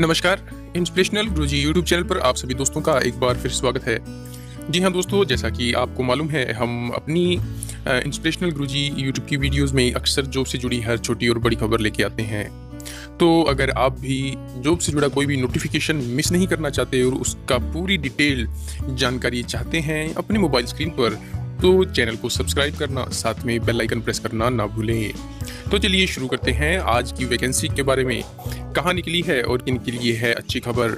नमस्कार। इंस्पिरेशनल गुरुजी YouTube channel पर आप सभी दोस्तों का एक बार फिर स्वागत है। जी हाँ दोस्तों, जैसा कि आपको मालूम है, हम अपनी इंस्पिरेशनल गुरुजी यूट्यूब की वीडियोस में अक्सर जॉब से जुड़ी हर छोटी और बड़ी खबर लेके आते हैं। तो अगर आप भी जॉब से जुड़ा कोई भी नोटिफिकेशन मिस नहीं करना चाहते और उसका पूरी डिटेल जानकारी चाहते हैं अपने मोबाइल स्क्रीन पर, तो चैनल को सब्सक्राइब करना, साथ में बेल आइकन प्रेस करना ना भूलें। तो चलिए शुरू करते हैं आज की वैकेंसी के बारे में। कहाँ निकली है और किन के लिए है अच्छी खबर।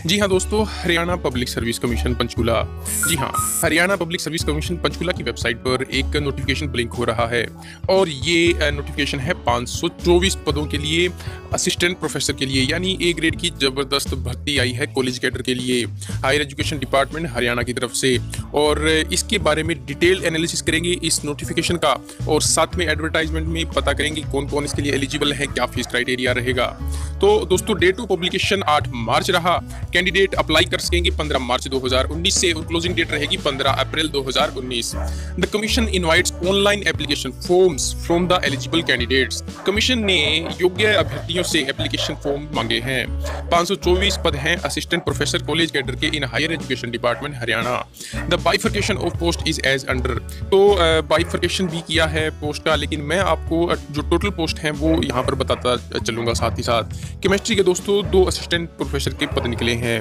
जी हाँ दोस्तों, Haryana public service commission Panchkula. जी हाँ, Haryana public service commission Panchkula की वेबसाइट पर एक नोटिफिकेशन ब्लिंक हो रहा है और ये नोटिफिकेशन है 524 पदों के लिए, असिस्टेंट प्रोफेसर के लिए, यानी ए ग्रेड की जबरदस्त भर्ती आई है कॉलेज कैडर के लिए हायर एजुकेशन डिपार्टमेंट हरियाणा की तरफ से। और इसके बारे में डिटेल एनालिसिस करेंगे इस नोटिफिकेशन का, और साथ में एडवर्टाइजमेंट में पता करेंगे कौन कौन इसके लिए एलिजिबल है, क्या फीस क्राइटेरिया रहेगा। तो दोस्तों, डेट ऑफ पब्लिकेशन 8 मार्च रहा। कैंडिडेट अप्लाई कर सकेंगे 15 मार्च 2019 से और क्लोजिंग डेट रहेगी 15 April 2019। The commission invites online application forms from the eligible candidates. Commission ने योग्य अभ्यर्थियों से एप्लीकेशन फॉर्म मांगे हैं। 524 पद हैं असिस्टेंट प्रोफेसर कॉलेज कैडर के in higher education department Haryana. The bifurcation of post is as under. तो बाइफर्केशन भी किया है पोस्ट का, लेकिन मैं आपको जो टोटल पोस्ट हैं वो यहाँ पर बताता चलूंगा साथ ही साथ। केमिस्ट्री के दोस्तों 2 असिस्टेंट प्रोफेसर के पद निकले हैं।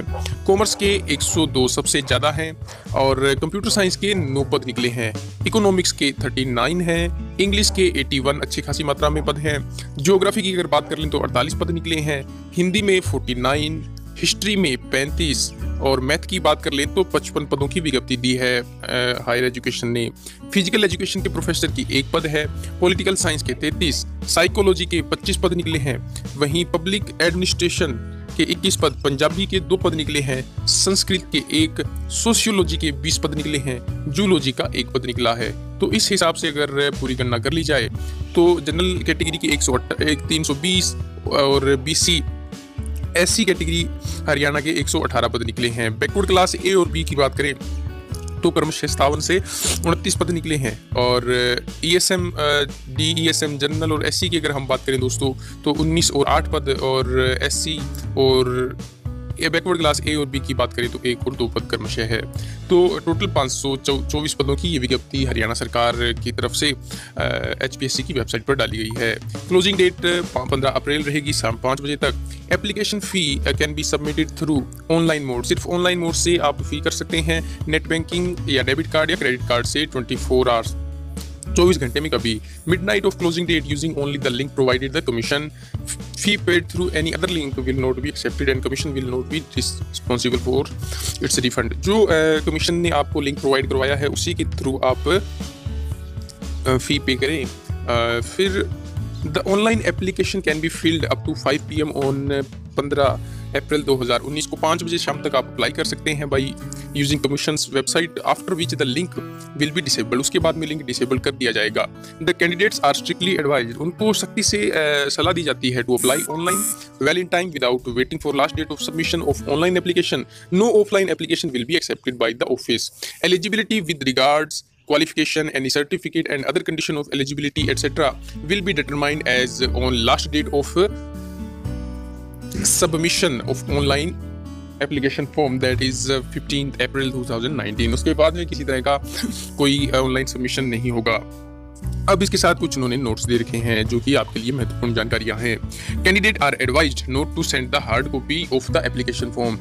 कॉमर्स के 102 सबसे ज्यादा हैं और कंप्यूटर साइंस के 9 पद निकले हैं। इकोनॉमिक्स के 39 हैं। इंग्लिश के 81 अच्छी खासी मात्रा में पद हैं। ज्योग्राफी की अगर बात कर लें तो 48 पद निकले हैं। हिंदी में 49, हिस्ट्री में 35 और मैथ की बात कर ले तो 55 पदों की विज्ञप्ति दी है हायर एजुकेशन ने। फिजिकल एजुकेशन के प्रोफेसर की 1 पद है। पॉलिटिकल साइंस के 33, साइकोलॉजी के 25 पद निकले हैं। वहीं पब्लिक एडमिनिस्ट्रेशन के 21 पद, पंजाबी के 2 पद निकले हैं, संस्कृत के 1, सोशियोलॉजी के 20 पद निकले हैं, जूलॉजी का 1 पद निकला है। तो इस हिसाब से अगर पूरी गणना कर ली जाए तो जनरल कैटेगरी के 320 और BC SC कैटेगरी हरियाणा के 118 पद निकले हैं। बैकवर्ड क्लास A और B की बात करें तो क्रमशः 57 से 29 पद निकले हैं। और ESM, DESM जनरल और SC की अगर हम बात करें दोस्तों तो 19 और 8 पद, और SC और बैकवर्ड क्लास A और B की बात करें तो 1 और 2 पद क्रमशः है। तो टोटल 524 पदों की ये विज्ञप्ति हरियाणा सरकार की तरफ से HPSC की वेबसाइट पर डाली गई है। क्लोजिंग डेट 15 अप्रैल रहेगी शाम 5 बजे तक। Application fee can be submitted through online mode. सिर्फ ऑनलाइन मोड से आप फी कर सकते हैं, नेट बैंकिंग या डेबिट कार्ड या क्रेडिट कार्ड से 24 आवर्स 24 घंटे में कभी। Midnight of closing date using only the link provided the commission. Fee paid through any other link will not be accepted and commission will not be responsible for its refund. जो commission ने आपको link provide करवाया है उसी के through आप फी पे करें। फिर the online application can be filled up to 5 PM on 15 April 2019 को 5 बजे शाम तक आप अप्लाई कर सकते हैं by using commission's website, after which the link will be disabled. उसके बाद में लिंक डिसेबल कर दिया जाएगा। The candidates are strictly advised. उनको सख्ती से सलाह दी जाती है to apply online well in time without waiting for last date of submission of online application. No offline application will be accepted by the office. Eligibility with regards qualification, any certificate and other condition of eligibility etc. will be determined as on last date of submission of online application form, that is 15th April 2019। उसके बाद में किसी तरह का कोई online submission नहीं होगा। अब इसके साथ कुछ उन्होंने नोट्स दे रखे हैं जो कि आपके लिए महत्वपूर्ण जानकारियां हैं। Candidate are advised not to send the hard copy of the application form.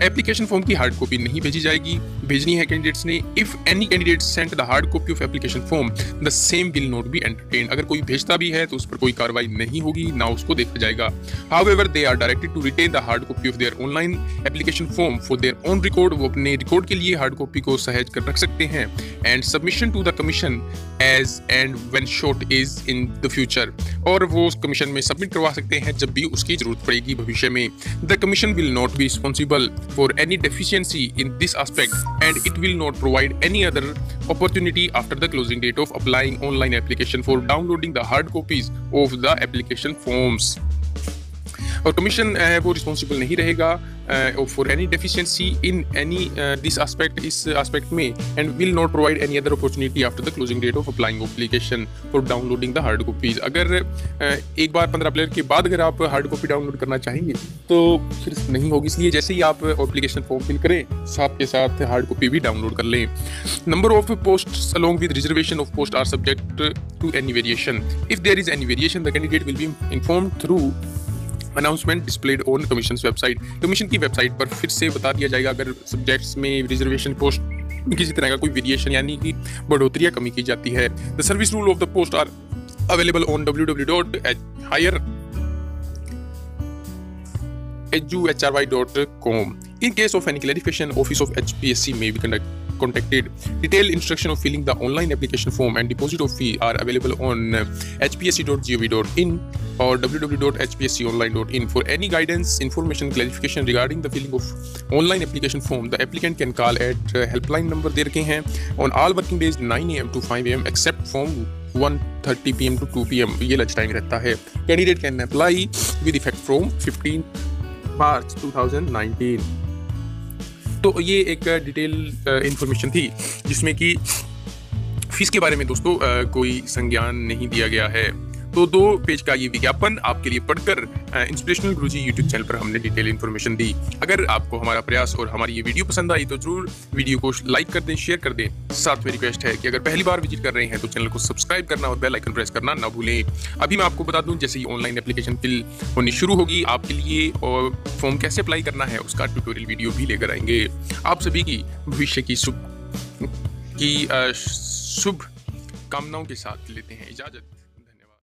Application form की हार्ड कॉपी नहीं भेजी जाएगी, भेजनी है कैंडिडेट्स ने। If any candidate send the hard copy of application form the same will not be entertained. अगर कोई भेजता भी है तो उस पर कोई कार्रवाई नहीं होगी, ना उसको देखा जाएगा। However they are directed to retain the hard copy of their online application form for their own record. वो अपने रिकॉर्ड के लिए हार्ड कॉपी को सहेज कर रख सकते हैं। And submission to the commission as and when sought is in the future. और वो कमीशन में सबमिट करवा सकते हैं जब भी उसकी जरूरत पड़ेगी भविष्य में। The commission will not be responsible for any deficiency in this aspect and it will not provide any other opportunity after the closing date of applying online application for downloading the hard copies of the application forms। और commission है वो responsible नहीं रहेगा for any deficiency in any this aspect, इस aspect में, and will not provide any other opportunity after the closing date of applying application for downloading the hard copies. अगर एक बार 15 player के बाद अगर आप हार्ड कॉपी डाउनलोड करना चाहेंगे तो फिर नहीं होगी, इसलिए जैसे ही आप एप्लीकेशन फॉर्म फिल करें साथ के साथ हार्ड कॉपी भी डाउनलोड कर लें। Number of posts along with reservation of post are subject to any variation. If there is any variation, the candidate will be informed through announcement displayed on commission website. Commission की website पर फिर से बता दिया जाएगा अगर subjects में reservation post में किसी तरह का कोई वेरिएशन यानी कि बढ़ोतरी या कमी की जाती है। The service rule of the post are available on www.higher.edu.hrY.com. In case of any clarification, Office of HPSC may be contacted. Detailed instruction of filling the online application form and deposit of fee are available on hpsc.gov.in or www.hpsconline.in. For any guidance, information, clarification regarding the filling of online application form, the applicant can call at helpline number दे रखे हैं on all working days 9 AM to 5 AM except from 1:30 PM to 2 PM. ये lunch time रहता है। Candidate can apply with effect from 15 मार्च 2019। तो ये एक detail information थी जिसमें कि फीस के बारे में दोस्तों कोई संज्ञान नहीं दिया गया है। तो 2 पेज का ये विज्ञापन आपके लिए पढ़कर इंस्पिरेशनल गुरुजी यूट्यूब चैनल पर हमने डिटेल इन्फॉर्मेशन दी। अगर आपको हमारा प्रयास और हमारी ये वीडियो पसंद आई तो जरूर वीडियो को लाइक कर दें, शेयर कर दें। साथ में रिक्वेस्ट है कि अगर पहली बार विजिट कर रहे हैं तो चैनल को सब्सक्राइब करना और बेल आइकन प्रेस करना ना भूलें। अभी मैं आपको बता दूं, जैसे ही ऑनलाइन एप्लीकेशन फिल होनी शुरू होगी आपके लिए और फॉर्म कैसे अप्लाई करना है उसका ट्यूटोरियल वीडियो भी लेकर आएंगे। आप सभी की भविष्य की शुभ कामनाओं के साथ लेते हैं इजाजत।